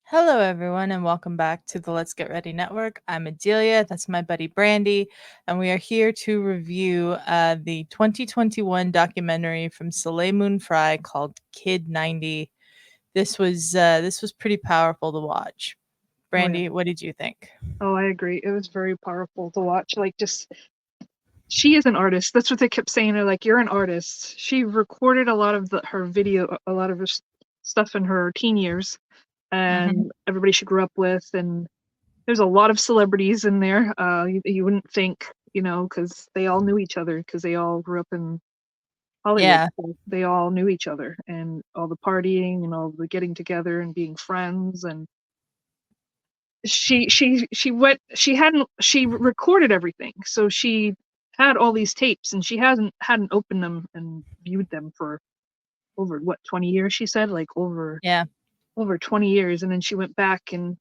Hello, everyone, and welcome back to the Let's Get Ready Network. I'm Adelia, that's my buddy Brandi, and we are here to review the 2021 documentary from Soleil Moon Frye called Kid 90. This was pretty powerful to watch. Oh, yeah. Brandi, what did you think? Oh, I agree. It was very powerful to watch. She is an artist. That's what they kept saying. They're like, you're an artist. She recorded a lot of her video, a lot of her stuff in her teen years, and everybody she grew up with. And there's a lot of celebrities in there. You wouldn't think, because they all knew each other, because they all grew up in Hollywood. Yeah, So they all knew each other, and all the partying and all the getting together and being friends. And she recorded everything, so she had all these tapes, and she hadn't opened them and viewed them for over 20 years. She said, like, over yeah. 20 years. And then she went back and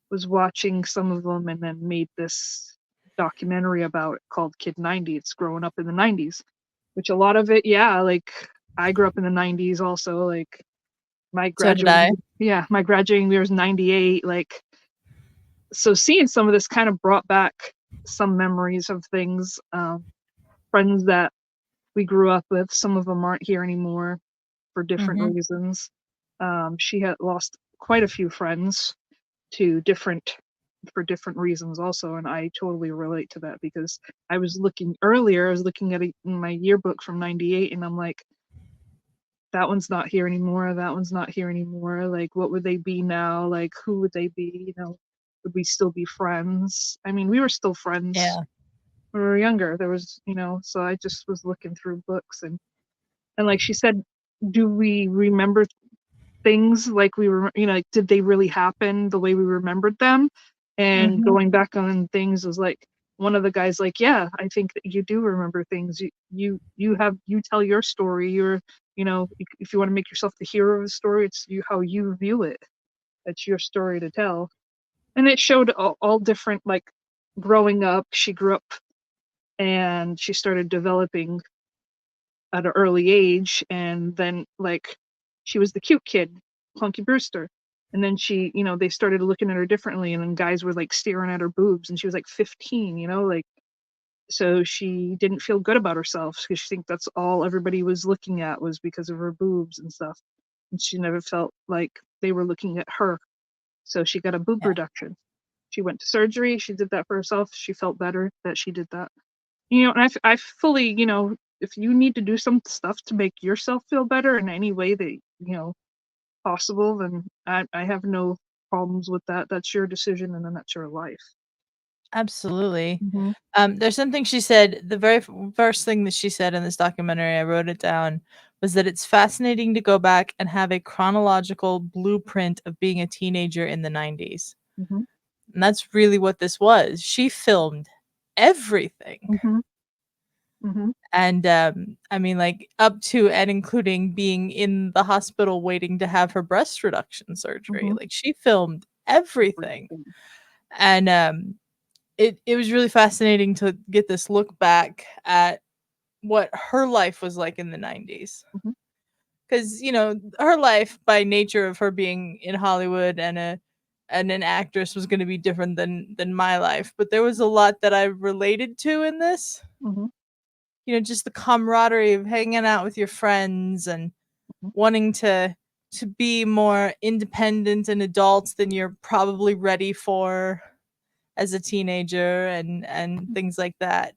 was watching some of them, and then made this documentary about it called Kid 90. It's growing up in the 90s, which a lot of it, yeah, like, I grew up in the 90s also. Like, my So did I. graduating year was 98. Like, so seeing some of this kind of brought back some memories of things, friends that we grew up with. Some of them aren't here anymore for different hmm reasons. She had lost quite a few friends to for different reasons also, and I totally relate to that, because I was looking at my yearbook from 98, and I'm like, that one's not here anymore, that one's not here anymore. Like, what would they be now? Like, who would they be? Would we still be friends? I mean, we were still friends Yeah, when we were younger. There was, so I just was looking through books, and like she said, do we remember things like we were, like, did they really happen the way we remembered them? And hmm going back on things was like, one of the guys, like, yeah, I think that you do remember things. You tell your story. If you want to make yourself the hero of the story, it's how you view it. It's your story to tell. And it showed all different, like, growing up. She grew up, and she started developing at an early age, and then, like, she was the cute kid, Clunky Brewster. And then they started looking at her differently, and then guys were, like, staring at her boobs, and she was like 15, like, so she didn't feel good about herself, because she think that's all everybody was looking at was because of her boobs and stuff. And she never felt like they were looking at her. So she got a boob yeah, reduction. She went to surgery. She did that for herself. She felt better that she did that. And I fully, if you need to do some stuff to make yourself feel better in any way that, possible, then I have no problems with that. That's your decision, and then that's your life. absolutely. Mm-hmm. There's something she said, the very first thing that she said in this documentary, I wrote it down, was that it's fascinating to go back and have a chronological blueprint of being a teenager in the 90s. Mm-hmm. And that's really what this was. She filmed everything. Mm-hmm. Mm-hmm. And I mean, like, up to and including being in the hospital waiting to have her breast reduction surgery. Mm-hmm. Like, she filmed everything. And it was really fascinating to get this look back at what her life was like in the 90s. Mm-hmm. Because, her life, by nature of her being in Hollywood and an actress, was going to be different than my life. But there was a lot that I related to in this. Mm-hmm. Just the camaraderie of hanging out with your friends and wanting to be more independent and adult than you're probably ready for as a teenager and things like that.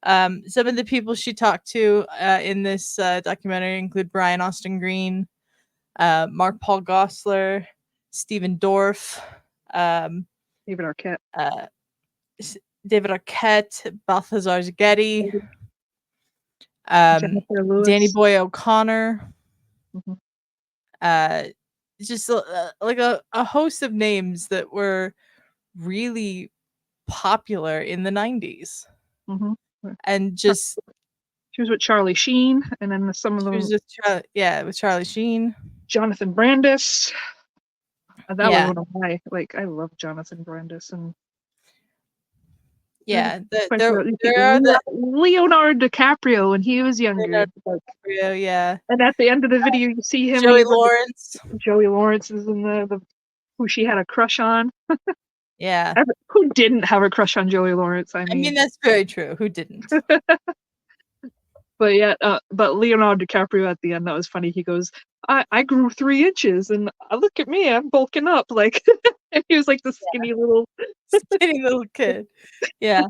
Some of the people she talked to in this documentary include Brian Austin Green, Mark Paul Gosselaar, Stephen Dorff, um, David Arquette. uh, David Arquette, Balthazar Getty, Jennifer Danny Lewis. Boy O'Connor, Mm-hmm. uh, just like a host of names that were really popular in the 90s. Mm-hmm. And just She was with Charlie Sheen, and then some of she was them, just with Charlie Sheen. Jonathan Brandis. That was Yeah, one of my, like, I love Jonathan Brandis. And yeah. you think There are the Leonardo DiCaprio when he was younger. Leonardo DiCaprio, yeah. And at the end of the video, you see him, and Joey he's like, Lawrence. Joey Lawrence is in the who she had a crush on. Yeah. Who didn't have a crush on Joey Lawrence? I I mean, mean, that's very true. Who didn't? but yeah, but Leonardo DiCaprio at the end, that was funny. He goes, I grew 3 inches, and look at me, I'm bulking up, like, and he was like the skinny little. Skinny little kid. Yeah.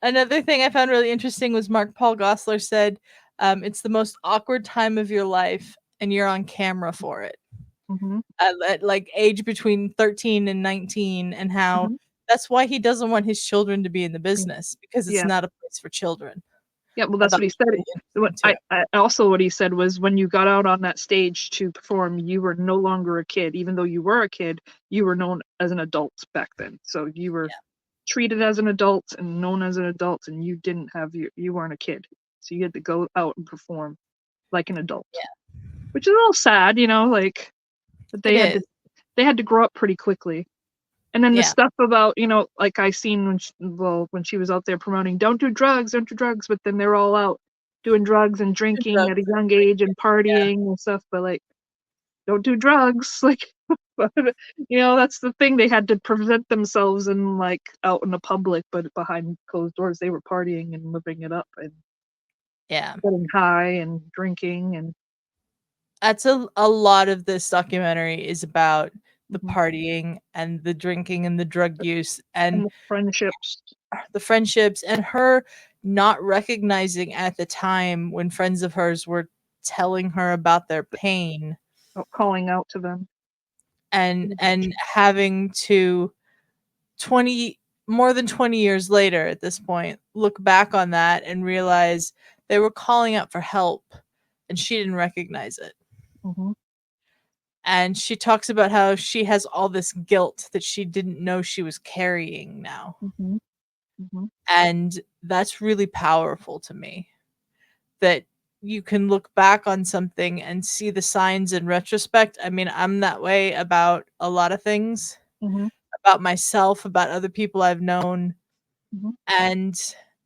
Another thing I found really interesting was Mark Paul Gosselaar said, it's the most awkward time of your life, and you're on camera for it. Mhm, At like age between 13 and 19, and how mhm, that's why he doesn't want his children to be in the mm, business, because it's yeah. not a place for children. Yeah, well, I that's thought what he it was said. really What interesting too. I also what he said was when you got out on that stage to perform, you were no longer a kid. Even though you were a kid, you were known as an adult back then. So you were treated as an adult and known as an adult, and you weren't a kid. So you had to go out and perform like an adult, Yeah, which is a little sad, like that it is. they had to grow up pretty quickly. And then the Yeah, stuff about, like I seen when she was out there promoting, don't do drugs, but then they're all out doing drugs and the drinking drugs at a and young drink. age and Yeah, partying and stuff, but like, don't do drugs. Like, but, that's the thing. They had to present themselves in like out in the public, but behind closed doors, they were partying and living it up and yeah. getting high and drinking and That's a lot of this documentary is about the mhm, partying and the drinking and the drug use and and the friendships, the friendships, and her not recognizing at the time when friends of hers were telling her about their pain, calling out to them. and having to 20 more than 20 years later at this point look back on that and realize they were calling out for help and she didn't recognize it. Mhm, And she talks about how she has all this guilt that she didn't know she was carrying now. mhm, mhm, And that's really powerful to me, that you can look back on something and see the signs in retrospect. I mean, I'm that way about a lot of things, mhm, about myself, about other people I've known. mhm, And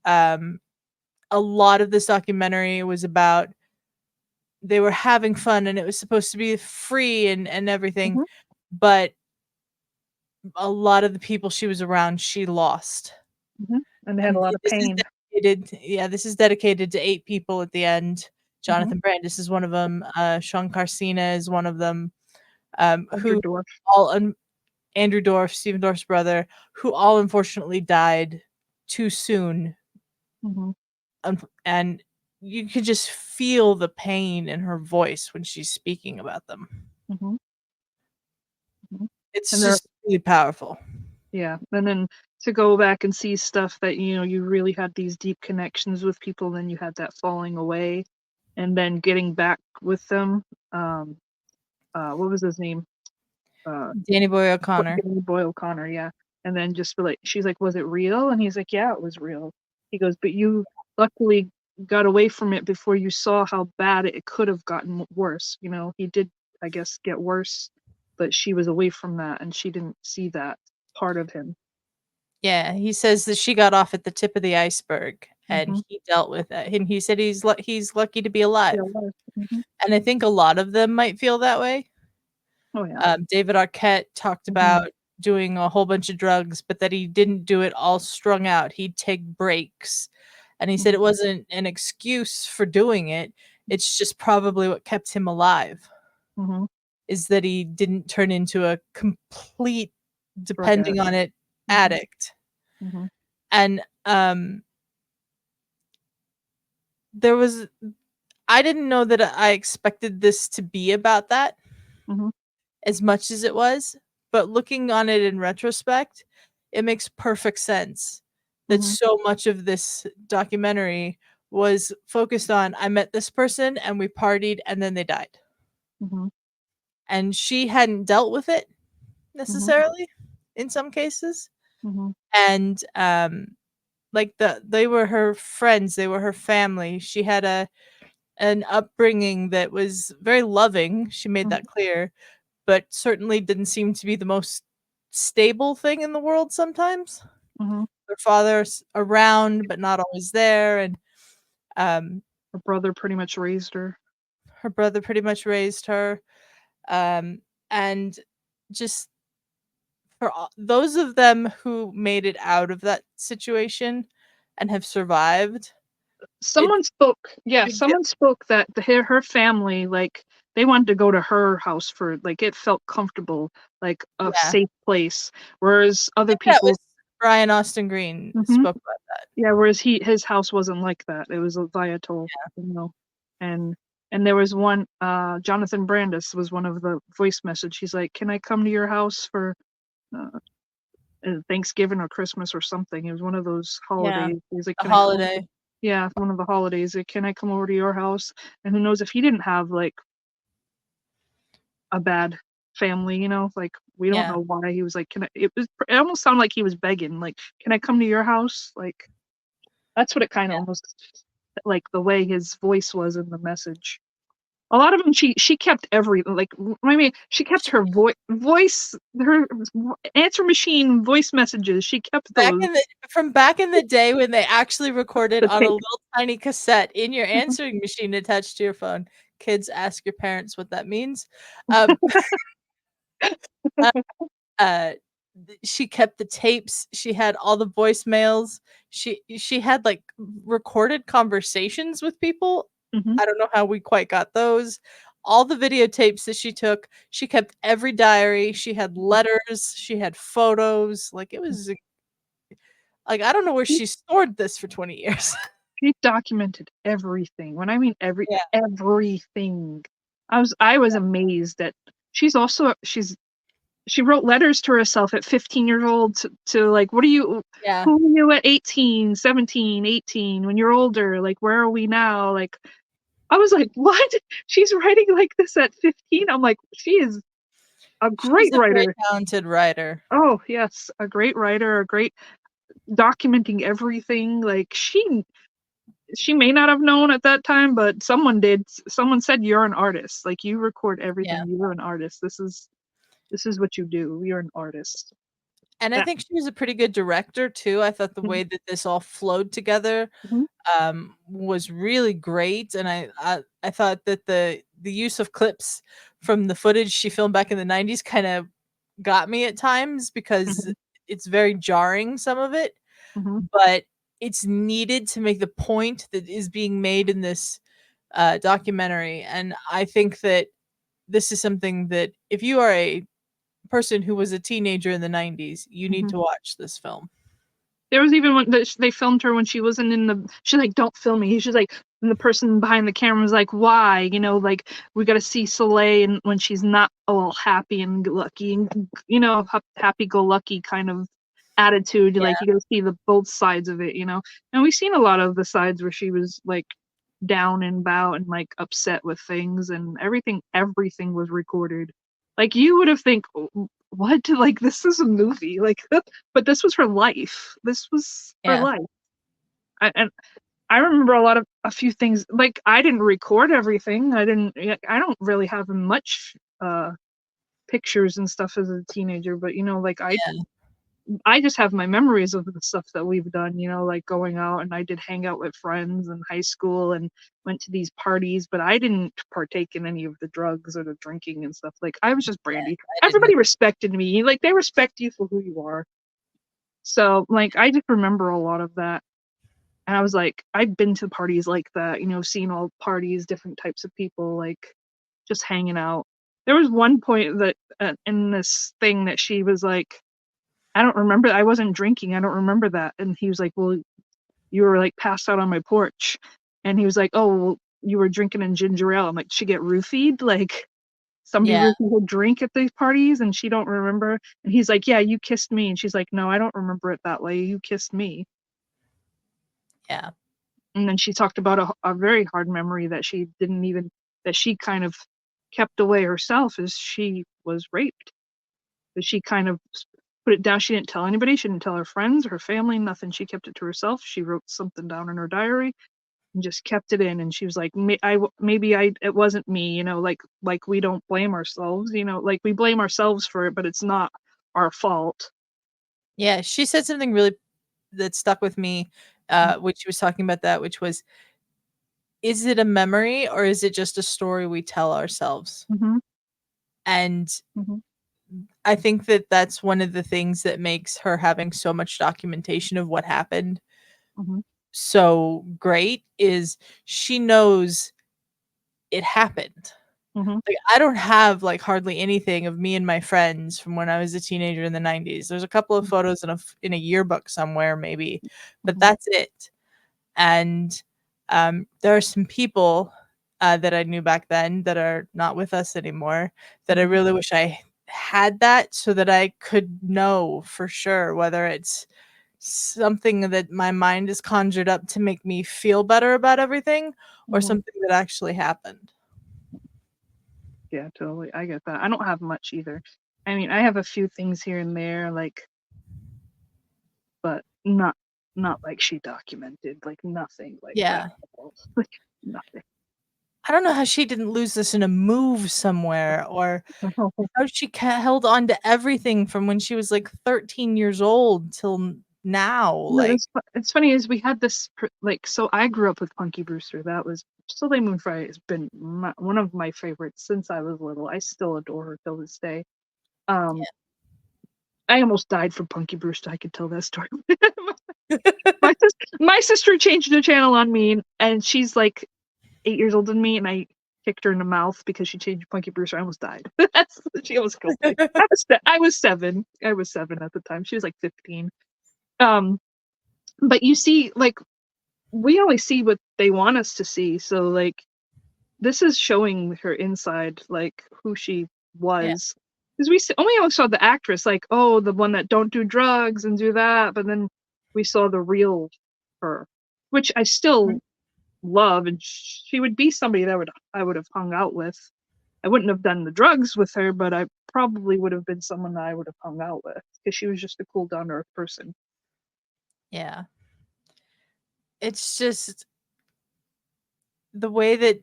um, a lot of this documentary was about they were having fun and it was supposed to be free and everything. mhm, But a lot of the people she was around, she lost. mhm, and they had a And lot of this is pain. this is dedicated to 8 people at the end. Mhm, Jonathan Brandis is one of them, Sean Carcina is one of them, who Underdwarf. all Andrew Dorff, Stephen Dorff's brother, who all unfortunately died too soon, Mhm, and you could just feel the pain in her voice when she's speaking about them. mhm, mhm, It's and they're just really powerful. yeah, and then to go back and see stuff that, you really had these deep connections with people, then you had that falling away, and then getting back with them, um, what was his name? Uh, Danny Boy O'Connor. Danny Boyle O'Connor, yeah, and then just be like she's like, "Was it real?" And he's like, "Yeah, it was real." He goes, "But you luckily got away from it before you saw how bad it could have gotten worse." He did, I guess, get worse, but she was away from that, and she didn't see that part of him. Yeah, he says that she got off at the tip of the iceberg, and Mhm. he dealt with it, and he said he's lucky to be Yeah, alive, life. Mhm. and I think a lot of them might feel that way. Oh, yeah. David Arquette talked Mhm. about doing a whole bunch of drugs, but that he didn't do it all strung out. He'd take breaks, and he said Mhm. it wasn't an excuse for doing it. It's just probably what kept him alive, Mhm. is that he didn't turn into a complete Drug depending addict. on it Mhm. addict. Mhm. And there was I didn't know that I expected this to be about that Mhm. as much as it was, but looking on it in retrospect, it makes perfect sense that Mhm. so much of this documentary was focused on, I met this person and we partied and then they died. Mhm. And she hadn't dealt with it Mhm. necessarily in some cases. Mhm. And like they were her friends, they were her family. She had an upbringing that was very loving. She made Mhm. that clear, but certainly didn't seem to be the most stable thing in the world sometimes. Mhm. Her father's around, but not always there, and um, Her brother pretty much raised her. her brother pretty much raised her, um, and just those of them who made it out of that situation and have survived, it Someone spoke, yeah, should get someone spoke that her family, like, they wanted to go to her house for, like, it felt comfortable, like a yeah. safe place, whereas I other think that was people. Brian Austin Green Mhm. spoke about that. Yeah, whereas his house wasn't like that. It was a Viator, you know, and there was one, Jonathan Brandis was one of the voice message. He's like, "Can I come to your house for uh, Thanksgiving or Christmas or something?" It was one of those Yeah, holidays. He's like, a "Can I come over?" holiday. Yeah, one of the holidays. Like, "Can I come over to your house?" And who knows if he didn't have like a bad family, like we don't Yeah, know why he was like, "Can I?" It almost sounded like he was begging, like, "Can I come to your house?" Like that's what it kind of yeah. almost like the way his voice was in the message. A lot of them, she kept everything. Like, I mean, she kept her voice, her answer machine voice messages. She kept Back those. in the back in the day when they actually recorded The on a tape. little tiny cassette in your answering machine attached to your phone. Kids, ask your parents what that means. Um, uh, uh, she kept the tapes, she had all the voicemails, she had, like, recorded conversations with people. Hmm. I don't know how we quite got those. All the videotapes that she took, she kept every diary, she had letters, she had photos, like, it was like, I don't know where She, she stored this for 20 years. she documented everything. When I mean Yeah, everything, I was amazed that she wrote letters to herself at 15 years old to like, yeah, who are you at 18, 17, 18, when you're older, like, where are we now? Like, I was like, what? She's writing like this at 15. I'm like, she is a great she's a very writer. talented writer. Oh, yes, a great writer, a great documenting everything. Like, she may not have known at that time, but someone did. Someone said you're an artist. Like, you record Yeah, everything. You're an artist. This is what you do. You're an artist. and I That. think she was a pretty good director too. I thought the Mhm, way that this all flowed together mhm, was really great, and I thought that the use of clips from the footage she filmed back in the 90s kind of got me at times because mhm, it's very jarring, some of it, mhm. but it's needed to make the point that is being made in this documentary. And I think that this is something that if you are a person who was a teenager in the 90s, you need Mhm. to watch this film. There was even one that they filmed her when she wasn't in the. She's like, "Don't film me." She's like, and the person behind the camera was like, "Why?" Like, we got to see Soleil and when she's not all happy and lucky and happy go lucky kind of attitude. Like, Yeah, you got to see the both sides of it. And we've seen a lot of the sides where she was like down and out and like upset with things and everything. Everything was recorded. Like, you would have think, what? Like, this is a movie. Like, but this was her life. This was her yeah, life. And I remember a few things. Like, I didn't record everything. I don't really have much pictures and stuff as a teenager, but like, yeah, I just have my memories of the stuff that we've done, like going out, and I did hang out with friends in high school and went to these parties, but I didn't partake in any of the drugs or the drinking and stuff. Like, I was just yeah, Brandy. I didn't. Everybody respected me. Like, they respect you for who you are. So, like, I just remember a lot of that. And I was like, I've been to parties like that, seeing all parties, different types of people, like, just hanging out. There was one point that in this thing that she was like, I don't remember. I wasn't drinking. I don't remember that. And he was like, well, you were like passed out on my porch. And he was like, oh, well, you were drinking in ginger ale. I'm like, she get roofied? Like, somebody Yeah, roofied her drink at these parties and she don't remember? And he's like, yeah, you kissed me. And she's like, no, I don't remember it that way. You kissed me. yeah, And then she talked about a very hard memory that she kind of kept away herself as she was raped. But she kind of put it down. She didn't tell anybody. She didn't tell her friends, her family, nothing. She kept it to herself. She wrote something down in her diary and just kept it in. And she was like, it wasn't me, like we don't blame ourselves, like we blame ourselves for it, but it's not our fault. yeah. She said something really that stuck with me when she was talking about that, which was, is it a memory or is it just a story we tell ourselves? Mm-hmm. And Mm-hmm. I think that that's one of the things that makes her having so much documentation of what happened so great is she knows it happened. Like, I don't have, like, hardly anything of me and my friends from when I was a teenager in the '90s. There's a couple of photos in a yearbook somewhere maybe, but that's it. And, there are some people, that I knew back then that are not with us anymore that I really wish I had that so that I could know for sure whether it's something that my mind is conjured up to make me feel better about everything or something that actually happened. Yeah, totally. I get that. I don't have much either. I mean, I have a few things here and there, like, but not like she documented, like nothing like that. Yeah. Like nothing. I don't know how she didn't lose this in a move somewhere or how she held on to everything from when she was, like, 13 years old till now, No, like it's funny is we had this like, so I grew up with Punky Brewster. That was Soleil Moon Frye has been one of my favorites since I was little. I still adore her till this day. Yeah. I almost died for Punky Brewster. I could tell that story. My sister changed the channel on me, and she's like 8 years older than me, and I kicked her in the mouth because she changed Punky Brewster. I almost died. She almost killed me. I was 7. I was 7 at the time. She was like 15. But you see, like, we only see what they want us to see. So, like, this is showing her inside, like, who she was. Because we only saw the actress, like, oh, the one that don't do drugs and do that. But then we saw the real her, which I still love. And she would be somebody that I would have hung out with. I wouldn't have done the drugs with her, but I probably would have been someone that I would have hung out with because she was just a cool, down to earth person. Yeah. It's just the way that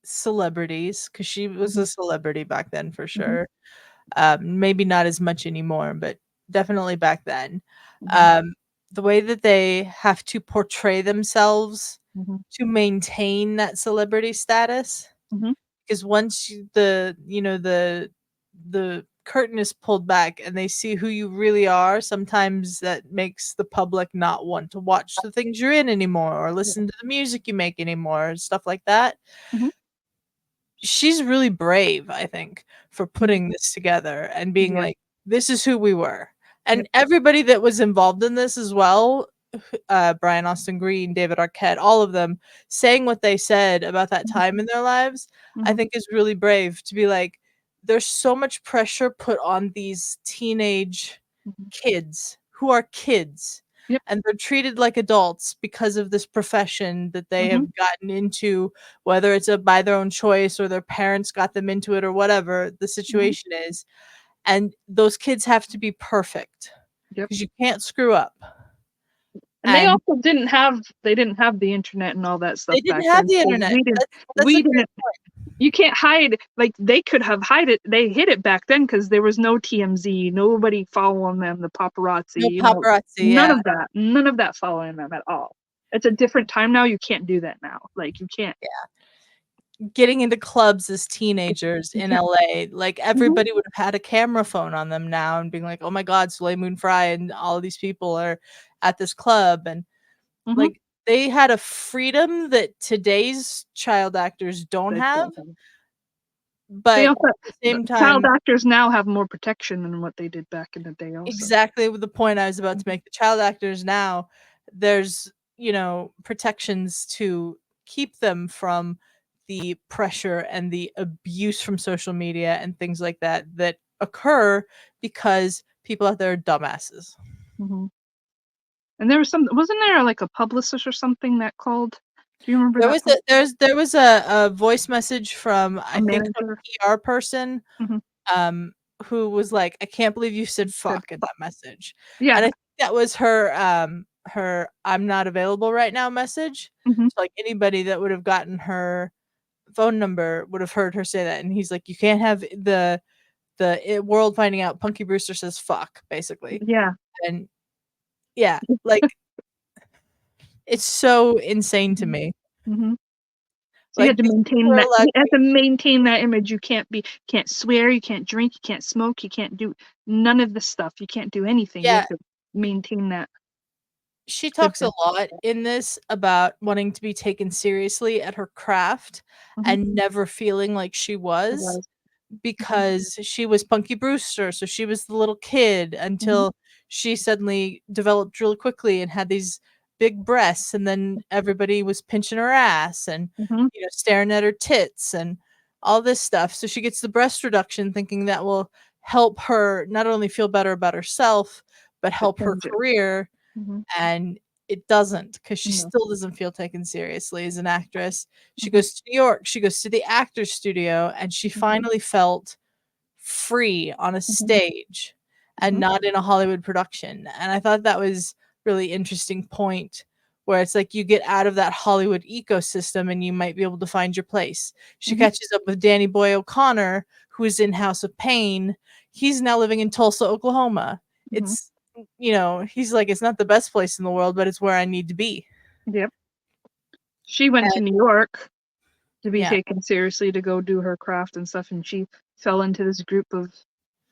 celebrities, because she was a celebrity back then for sure. Maybe not as much anymore, but definitely back then. The way that they have to portray themselves to maintain that celebrity status, because once the curtain is pulled back and they see who you really are, sometimes that makes the public not want to watch the things you're in anymore or listen to the music you make anymore, stuff like that. She's really brave, I think, for putting this together and being Yeah. like, "This is who we were." Yep. And everybody that was involved in this as well, Brian Austin Green, David Arquette, all of them saying what they said about that time in their lives, I think is really brave to be like, there's so much pressure put on these teenage kids who are kids, Yep. and they're treated like adults because of this profession that they have gotten into, whether it's by their own choice or their parents got them into it or whatever the situation is. And those kids have to be perfect Yep. because you can't screw up. And they And also didn't have the internet and all that stuff they didn't back have then. the So internet. That's a we great didn't point. you can't hide, like, they could have hid it. They hid it back then because there was no TMZ, nobody following them, the paparazzi, No paparazzi, none yeah. none of that following them at all. It's a different time now. You can't do that now. Like, you can't. Getting into clubs as teenagers in LA, like, everybody would have had a camera phone on them now and being like, "Oh my god, Soleil Moon Frye and all of these people are at this club," and, like, they had a freedom that today's child actors don't have, They but also at the same child time actors now have more protection than what they did back in the day also. exactly the point I was about to make. The child actors now, there's, protections to keep them from the pressure and the abuse from social media and things like that that occur because people out there are dumbasses. And wasn't there like a publicist or something that called? Do you remember There that was part? there was a voice message from, A I think, a manager? PR person, um, who was like, "I can't believe you said Said fuck in that message." Yeah. And I think that was her "I'm not available right now" message. So, like, anybody that would have gotten her phone number would have heard her say that, and he's like, "You can't have the world finding out Punky Brewster says fuck," basically. Yeah. And yeah, like, it's so insane to me. You Like had to these people maintain are that. allowed You had to maintain that image. You can't swear. You can't drink. You can't smoke. You can't do none of the stuff. You can't do anything. You yeah, have to maintain that. she talks a Different. lot in this about wanting to be taken seriously at her craft Mhm. and never feeling like she It was, was. Mhm. because she was Punky Brewster, so she was the little kid Mhm. until she suddenly developed really quickly and had these big breasts, and then everybody was pinching her ass and, Mhm. staring at her tits and all this stuff. So she gets the breast reduction thinking that will help her not only feel better about herself, but But help her change it. career, Mhm. and it doesn't, because she No. still doesn't feel taken seriously as an actress. She Mhm. goes to New York, she goes to the actor's studio, and she Mhm. finally felt free on a Mhm. stage and Mhm. not in a Hollywood production. And I thought that was really interesting point, where it's like you get out of that Hollywood ecosystem and you might be able to find your place. She Mhm. catches up with Danny Boy O'Connor, who is in House of Pain. He's now living in Tulsa, Oklahoma. Mhm. It's, he's like, it's not the best place in the world, but it's where I need to be. Yep. She went to And New York to be yeah, taken seriously to go do her craft and stuff, and she fell into this group of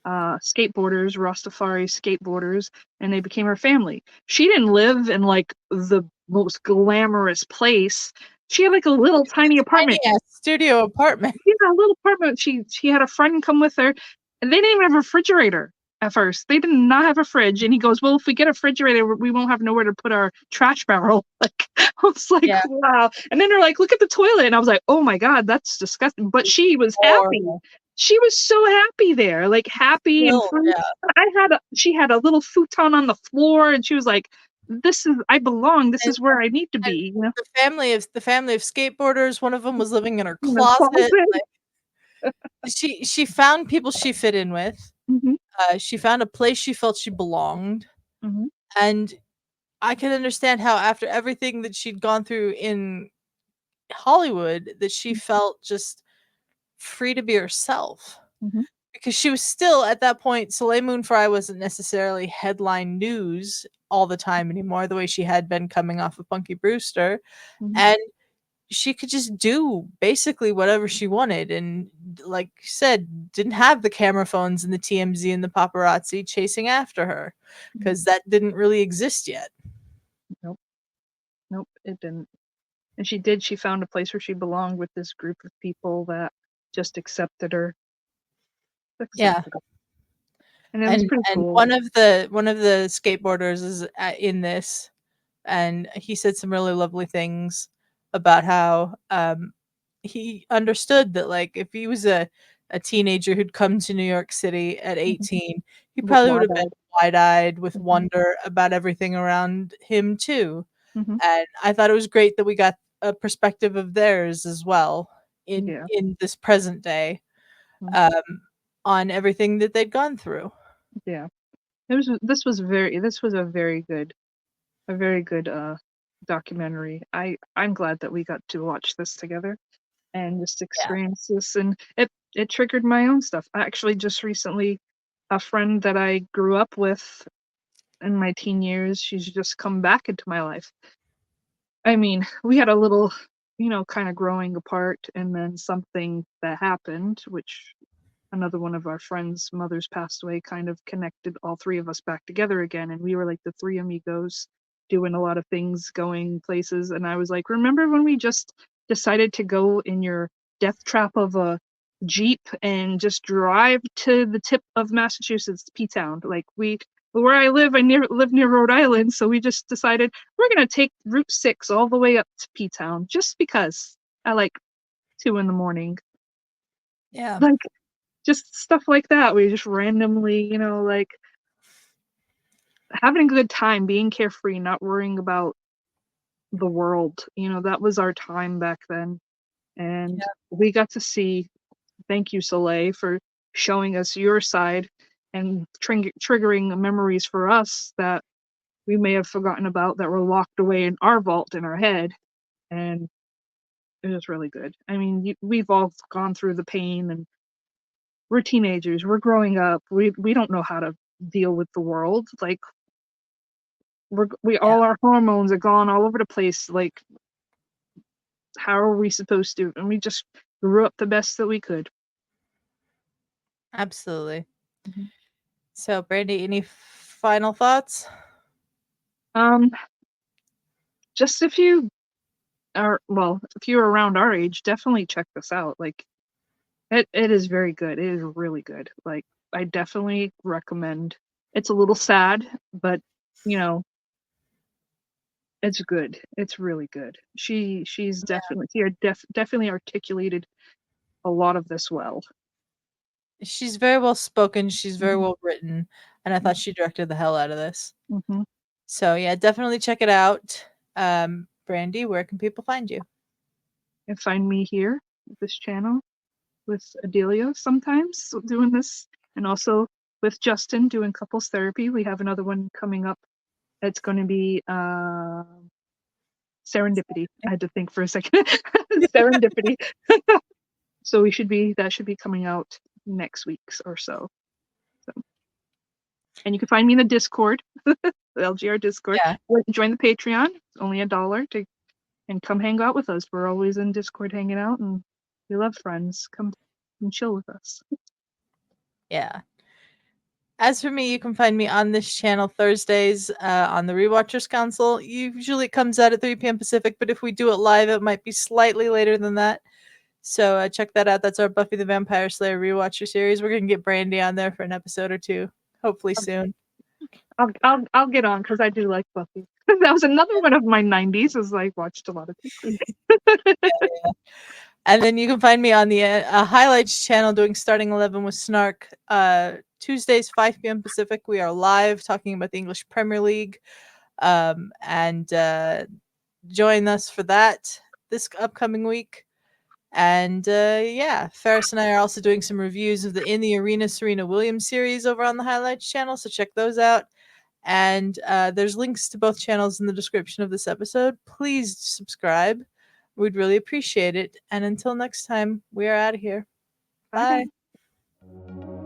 skateboarders, Rastafari skateboarders, and they became her family. She didn't live in like the most glamorous place. She had like a little tiny tiny apartment. ass studio apartment. Yeah, a little apartment. She had a friend come with her, and they didn't even have a refrigerator at first. They did not have a fridge, and he goes, "Well, if we get a refrigerator, we won't have nowhere to put our trash barrel." Like, I was like, Yeah, "Wow!" And then they're like, "Look at the toilet," and I was like, "Oh my god, that's disgusting." But she was happy. horrible. She was so happy there, like happy and Still, free. yeah. She had a little futon on the floor, and she was like, "This is I belong. This And is where I need to and be." You know, the family of skateboarders, one of them was living in her in the closet. closet. Like, she found people she fit in with. Mhm. She found a place she felt she belonged, Mhm. and I can understand how after everything that she'd gone through in Hollywood, that she felt just free to be herself. Mhm. Because she was still at that point, Soleil Moon Frye wasn't necessarily headline news all the time anymore, the way she had been coming off of Punky Brewster, Mhm. and she could just do basically whatever she wanted, and like you said, didn't have the camera phones and the TMZ and the paparazzi chasing after her, Mhm. because that didn't really exist yet. Nope. Nope, it didn't. And she found a place where she belonged with this group of people that just Yeah. accepted her. And it was and pretty and cool. one of the skateboarders is in this, and he said some really lovely things about how he understood that, like, if he was a teenager who'd come to New York City at Mhm. 18, he With probably would have been wide-eyed. wide-eyed with Mhm. wonder about everything around him too. Mhm. And I thought it was great that we got a perspective of theirs as well in Yeah. in this present day, Mhm. um, on everything that they'd gone through. Yeah. This was a very good documentary. I'm glad that we got to watch this together and just Yeah. experience this, and it triggered my own stuff. Actually, just recently, a friend that I grew up with in my teen years, she's just come back into my life. I mean, we had a little, kind of growing apart, and then something that happened, which another one of our friends' mothers passed away, kind of connected all three of us back together again. And we were like the three amigos doing a lot of things, going places. And I was like, remember when we just decided to go in your death trap of a Jeep and just drive to the tip of Massachusetts, P-Town? Like, where I live, live near Rhode Island. So we just decided we're going to take Route 6 all the way up to P-Town just because at like 2 in the morning. Yeah. Like, just stuff like that. We just randomly, like having a good time, being carefree, not worrying about the world. That was our time back then. And Yeah. we got to see, thank you, Soleil, for showing us your side and triggering memories for us that we may have forgotten about, that were locked away in our vault in our head. And it was really good. I mean, we've all gone through the pain, and we're teenagers, we're growing up, we don't know how to deal with the world. Like, we Yeah. all our hormones are gone all over the place. Like, how are we supposed to? And we just grew up the best that we could. Absolutely. Mm-hmm. So, Brandi, any final thoughts? Just if you are around our age, definitely check this out. Like, it is very good. It is really good. Like, I definitely recommend. It's a little sad, but you know, it's good. It's really good. She's definitely articulated a lot of this well. She's very well spoken. She's very Mhm. well written, and I thought she directed the hell out of this. Mm-hmm. So yeah, definitely check it out. Brandi, where can people find you? And find me here, this channel, with Adelia sometimes doing this, and also with Justin doing couples therapy. We have another one coming up. It's going to be serendipity. I had to think for a second. Serendipity. So that should be coming out next week or so. And you can find me in the Discord, the LGR Discord. Yeah. Join the Patreon. It's only $1 and come hang out with us. We're always in Discord hanging out, and we love friends. Come and chill with us. Yeah. As for me, you can find me on this channel Thursdays on the Rewatchers Council. Usually it comes out at 3 p.m. Pacific, but if we do it live, it might be slightly later than that. So check that out. That's our Buffy the Vampire Slayer rewatcher series. We're gonna get Brandi on there for an episode or two, hopefully soon. I'll get on because I do like Buffy. That was another one of my 90s. Is I watched a lot of things. Yeah. And then you can find me on the highlights channel doing Starting 11 with Snark. Tuesdays, 5 p.m. Pacific. We are live talking about the English Premier League. And join us for that this upcoming week. And yeah, Ferris and I are also doing some reviews of the In the Arena Serena Williams series over on the highlights channel. So check those out. And there's links to both channels in the description of this episode. Please subscribe. We'd really appreciate it. And until next time, we are out of here. Bye. Bye.